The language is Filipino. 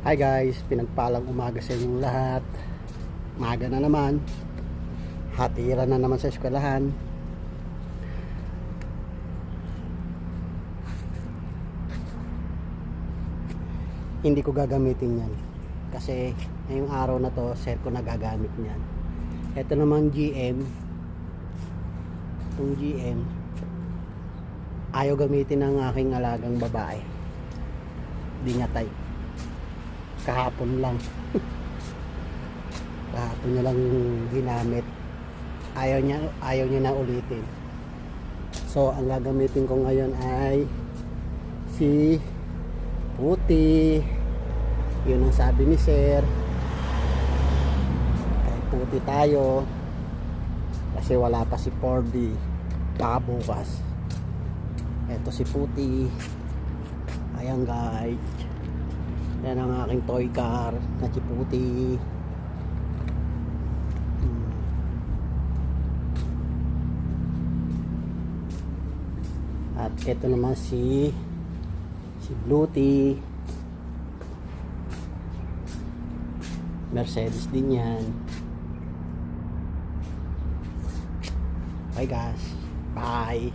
Hi guys, pinagpalang umaga sa inyong lahat. Maga na naman. Hatiran na naman sa eskwelahan. Hindi ko gagamitin yan. Kasi ngayong araw na to, sir ko nagagamit niyan. Ito naman GM. Itong GM. Ayaw gamitin ng aking alagang babae. Di niya type. Kahapon lang. Kahapon niya lang ginamit. Ayaw niya na ulitin. So ang gagamitin ko ngayon ay si Puti. Yun ang sabi ni sir. Kay Puti tayo. Kasi wala pa si 4D. Baka bukas. Eto si Puti. Ayan guys. Yan ang aking toy car na si Puti. At ito naman si Bluety. Mercedes din yan. Bye guys. Bye.